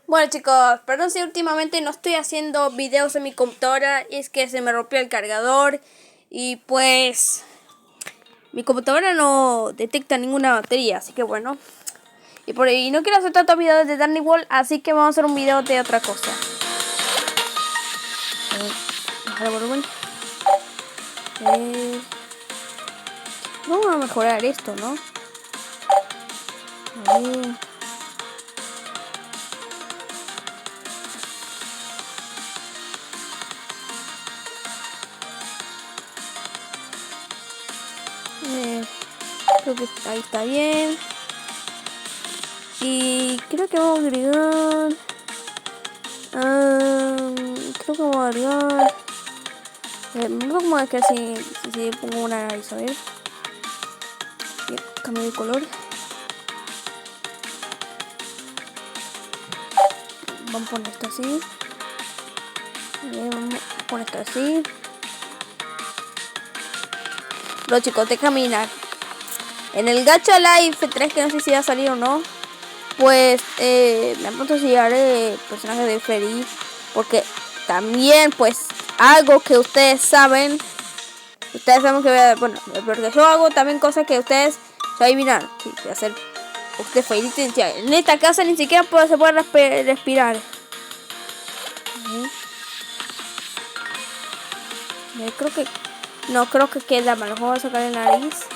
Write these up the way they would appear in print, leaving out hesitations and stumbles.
Bueno chicos, perdón si últimamente no estoy haciendo videos en mi computadora. Y es que se me rompió el cargador. Y pues mi computadora no detecta ninguna batería. Así que bueno. Y no quiero hacer tantos videos de Danny Wall. Así que vamos a hacer un video de otra cosa. Bajar el volumen. Vamos a mejorar esto, ¿no? A ver. Creo que ahí está bien. Y creo que vamos a agregar... creo que vamos a agregar... vamos a ver si pongo una nariz, a ver. Bien, cambio de color. Vamos a poner esto así. Bien, vamos a poner esto así. Pero chicos, de caminar. En el Gacha Life 3, que no sé si va a salir o no, pues me han puesto si haré personajes de Freddy. Porque también, pues, algo que ustedes saben que, bueno, porque yo hago también cosas que ustedes se adivinan. Sí, voy a hacer usted Freddy. En esta casa ni siquiera se puede respirar. Creo que queda mal. Vamos a sacar el nariz.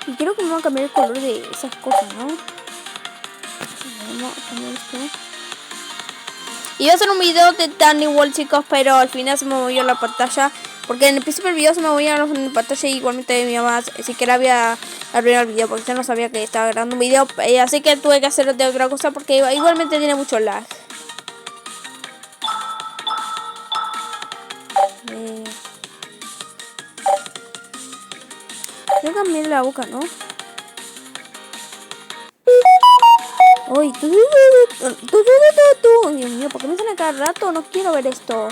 Y creo que vamos a cambiar el color de esas cosas, ¿no? Vamos a cambiar esto. Iba a hacer un video de Danny Wall, chicos, pero al final se me movió la pantalla. Porque en el principio del video se me movía la pantalla y igualmente mi mamá siquiera había arruinado el video porque yo no sabía que estaba grabando un video. Así que tuve que hacer de otra cosa porque igualmente tiene mucho lag. Voy a cambiar la boca, ¿no? Uy, Dios mío, ¿por qué me sale cada rato? No quiero ver esto.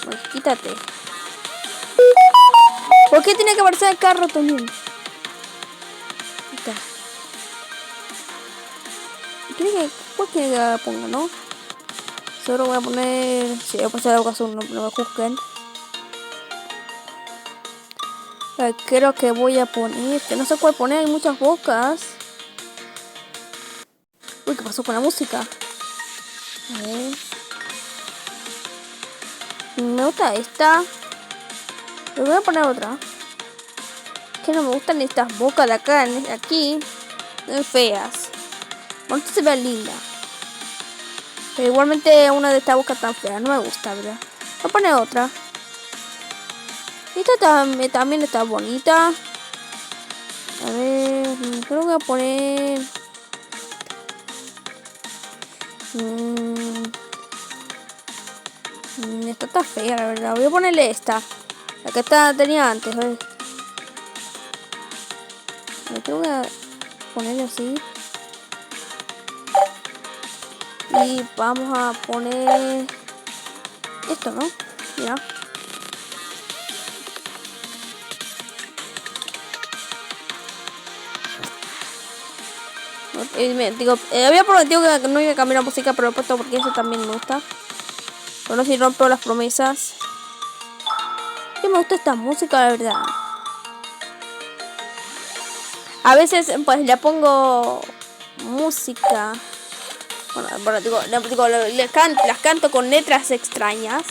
Bueno, quítate. ¿Por qué tiene que aparecer el carro también? ¿Cuál quiere que la ponga, no? Seguro voy a poner... Si voy a pasar algo azul, no me juzguen. Creo que voy a poner... Que no sé cuál poner, hay muchas bocas. Uy, ¿qué pasó con la música? A ver. Me gusta esta. Le voy a poner otra. Que no me gustan estas bocas de acá, aquí. Son feas. Bueno, esta se ve linda. Pero igualmente una de estas bocas tan feas. No me gusta, ¿verdad? Voy a poner otra. Esta también está bonita. A ver, creo que voy a poner... esta está fea, la verdad. Voy a ponerle esta. La que tenía antes, ¿ves? Tengo que ponerle así. Y vamos a poner esto, ¿no? Mira. Había prometido que no iba a cambiar la música, pero lo he puesto porque eso también me gusta. Pero no si rompo las promesas. Que me gusta esta música, la verdad. A veces pues le pongo música. Bueno las canto con letras extrañas.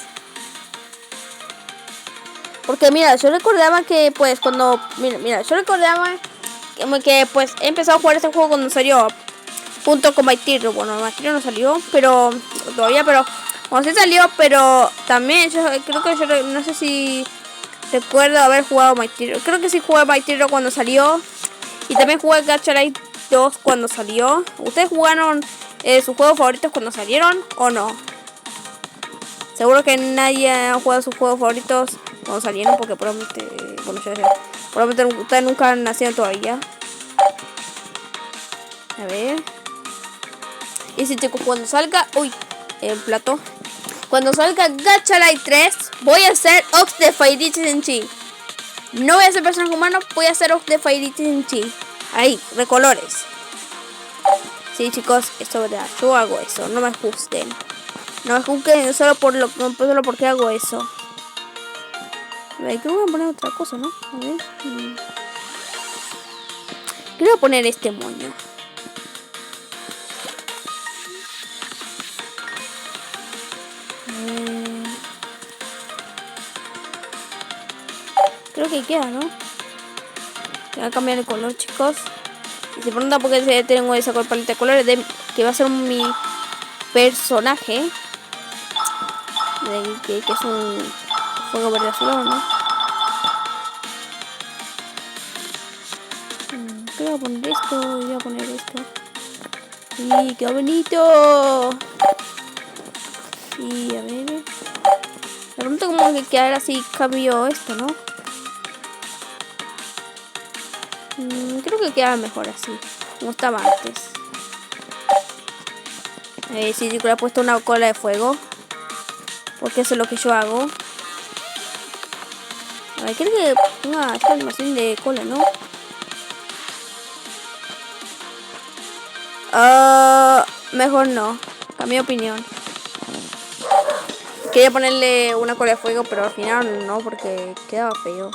Porque mira, yo recordaba que pues cuando... Mira, yo recordaba que pues he empezado a jugar este juego cuando salió. Junto con Maitiro. Bueno, Maitiro no salió, pero... Todavía, pero... Cuando sí salió, pero también yo creo que yo no sé si recuerdo haber jugado Maitiro. Creo que sí jugué Maitiro cuando salió. Y también jugué Gacha Life 2 cuando salió. ¿Ustedes jugaron sus juegos favoritos cuando salieron o no? Seguro que nadie ha jugado sus juegos favoritos cuando salieron porque probablemente... Bueno, probablemente ustedes nunca han nacido todavía. A ver. Y si chicos, cuando salga... Uy, el plato. Cuando salga Gacha Life 3, voy a hacer Ox de Fairy Senshi. No voy a hacer personaje humano, voy a hacer Ox de Fairy Senshi. Ahí, de colores. Sí, chicos, es verdad. Yo hago eso, no me juzguen. No me juzguen solo porque hago eso. A ver, creo que voy a poner otra cosa, ¿no? A ver. Quiero poner este moño. Creo que queda, ¿no? Voy a cambiar el color, chicos. Y se preguntan por qué tengo esa paleta de colores que va a ser mi personaje. Que es un fuego verde azul, ¿no? Creo que voy a poner esto y voy a poner esto. ¡Sí, qué bonito! Y a ver. De pronto como que quedara así cambio esto, ¿no? Creo que queda mejor así, como estaba antes. Sí, le he puesto una cola de fuego. Porque eso es lo que yo hago. A ver, creo que ponga esta animación de cola, ¿no? Mejor no. Cambié de opinión. Quería ponerle una cola de fuego, pero al final no, porque quedaba feo.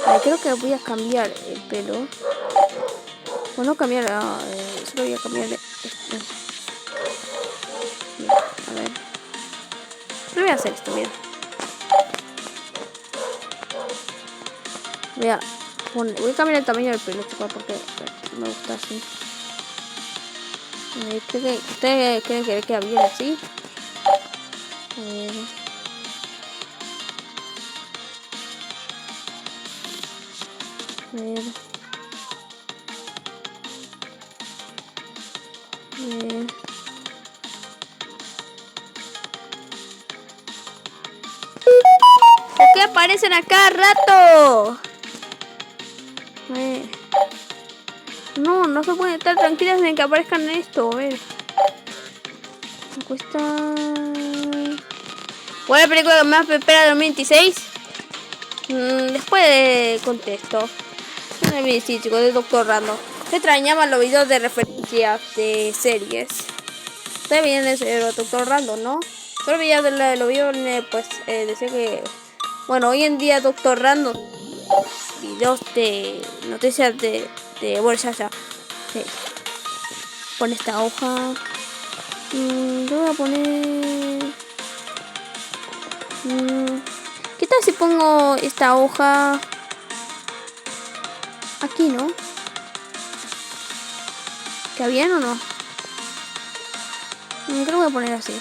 A ver, creo que voy a cambiar el pelo. O no cambiar, solo voy a cambiar esto. A ver. Pero voy a hacer esto, mira. Voy a cambiar el tamaño del pelo, chicos, porque me gusta así. Creo que ustedes creen que queda bien así. A ver. A ver. ¿Por qué aparecen a cada rato? No se pueden estar tranquilas en que aparezcan esto. A ver. Me cuesta. ¿Cuál es la película que más me espera de 2026? Después contesto. Sí, chicos, de Doctor Random. Se extrañaban los videos de referencias de series. Ustedes veían ese Doctor Random, ¿no? Solo veía de los videos, pues, decía que... Bueno, hoy en día Doctor Random... Videos de noticias de bueno, ya. Sí. Pon esta hoja. Yo voy a poner... ¿Qué tal si pongo esta hoja aquí, no? ¿Queda bien o no? Creo que voy a poner así.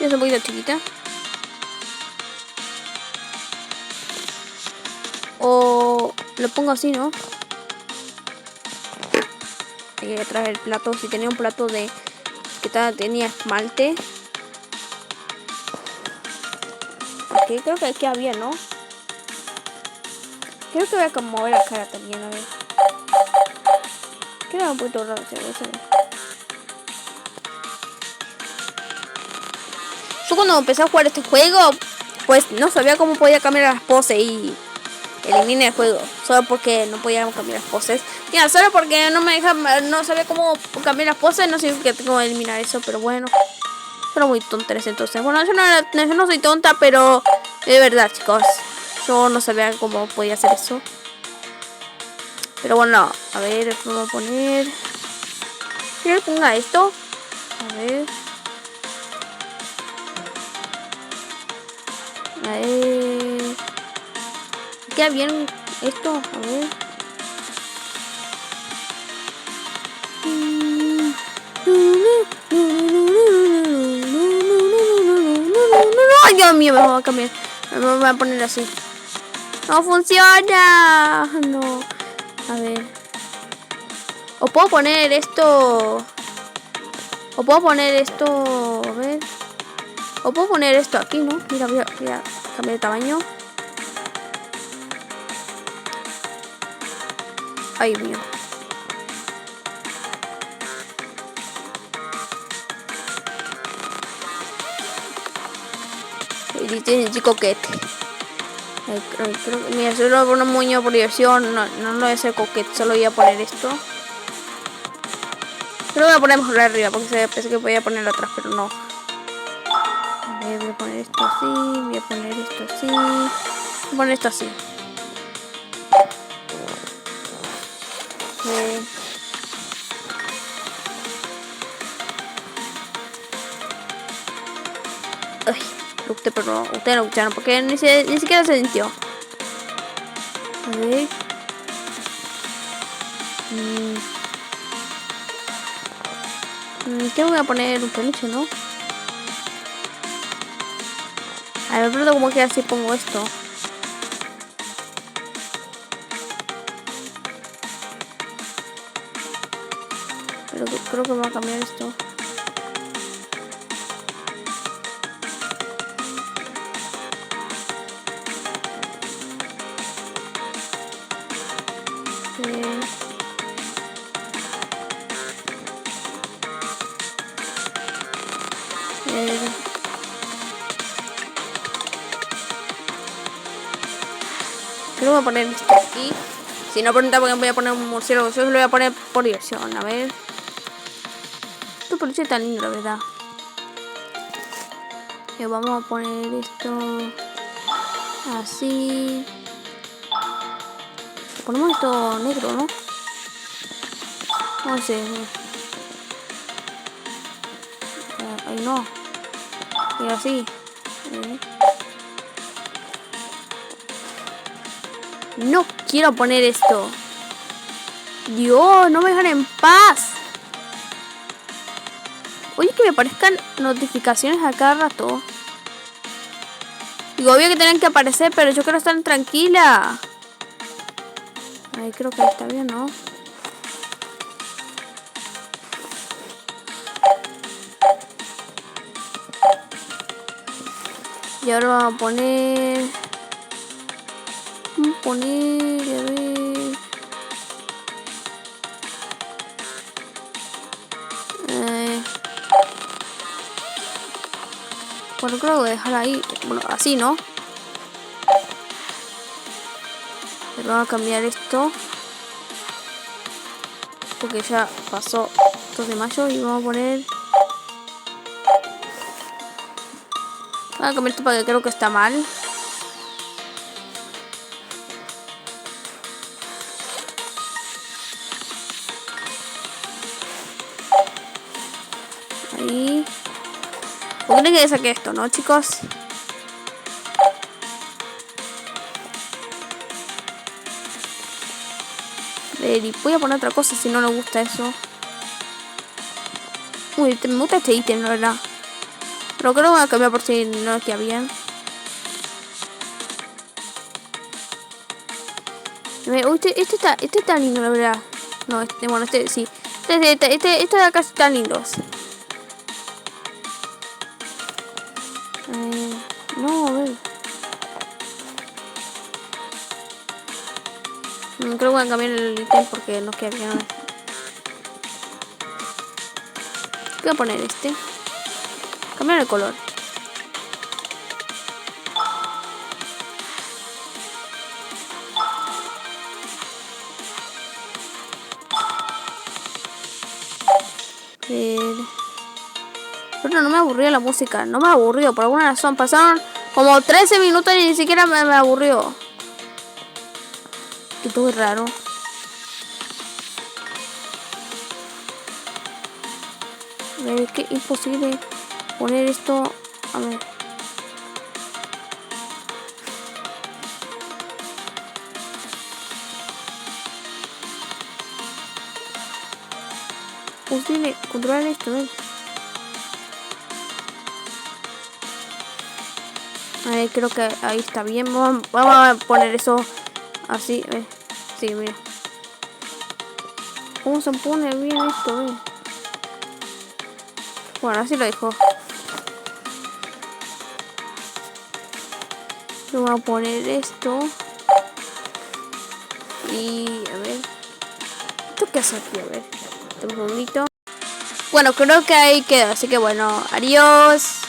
Es un poquito chiquita. O lo pongo así, ¿no? Hay que traer el plato. Si tenía un plato de que tenía esmalte. Ok, creo que queda bien, ¿no? Creo que voy a mover la cara también, a ver. Queda un poquito raro, Yo cuando empecé a jugar este juego, pues no sabía cómo podía cambiar las poses y eliminé el juego. Solo porque no podía cambiar las poses. Mira, solo porque no sabía cómo cambiar las poses, no significa que tengo que eliminar eso, pero bueno. Son muy tontas entonces. Bueno, yo no soy tonta, pero de verdad, chicos. Yo no sabía cómo podía hacer eso. Pero bueno, a ver, vamos a poner... ¿Quiero que ponga esto? A ver... ¿Queda bien esto? A ver. ¡Ay, Dios mío! Me voy a cambiar. Me voy a poner así. ¡No funciona! No. A ver. O puedo poner esto... O puedo poner esto... A ver. O puedo poner esto aquí, ¿no? Mira, voy a cambiar de tamaño. Ay, mío. Y dice el chico que... Mira, solo voy a poner un moño por diversión. No lo voy a hacer coquete, solo voy a poner esto. Pero voy a poner mejor arriba porque pensé que podía ponerlo atrás, pero no. Voy a poner esto así, voy a poner esto así. Voy a poner esto así. Ay, pero ustedes no escucharon porque ni siquiera se sintió. A ver. ¿Qué voy a poner? Un peluche, ¿no? A ver, pero como que así pongo esto. Pero creo que me va a cambiar esto. Creo que voy a poner esto aquí. Si no pregunta por qué voy a poner un murciélago, yo lo voy a poner por diversión. A ver. Esto peluche tan lindo, la verdad. Y vamos a poner esto así. Ponemos esto negro, ¿no? No sé. Ahí no. Y así. No quiero poner esto. Dios, no me dejan en paz. Oye, que me aparezcan notificaciones a cada rato. Digo, obvio que tienen que aparecer, pero yo quiero estar tranquila. Ahí creo que está bien, ¿no? Y ahora vamos a poner... a ver... Bueno, creo que voy a dejar ahí. Bueno, así, ¿no? Pero vamos a cambiar esto. Porque ya pasó 2 de mayo y vamos a poner... Voy a cambiar esto para que creo que está mal. Ahí. ¿Por qué creen que saqué esto, no, chicos? Y voy a poner otra cosa si no le gusta eso. Uy, me gusta este ítem, la verdad. Pero creo que voy a cambiar por si no le queda bien. Uy, este está lindo, la verdad. No, bueno, este sí. Este de acá están lindos. No, a ver. Creo que voy a cambiar el ítem porque no queda bien. Voy a poner este. Cambiar el color. Pero no me aburrió la música. No me aburrió por alguna razón. Pasaron como 13 minutos y ni siquiera me aburrió. Que todo es raro. A ver, es que es imposible poner esto. A ver. Posible controlar esto, ¿ves? A ver, creo que ahí está bien. Vamos a poner eso así, ¿ves? Sí, mira. ¿Cómo se pone bien esto, ves? Bueno, así lo dejo. Vamos a poner esto. Y a ver. ¿Esto qué hace aquí? A ver. Un segundito. Bueno, creo que ahí quedó. Así que bueno, adiós.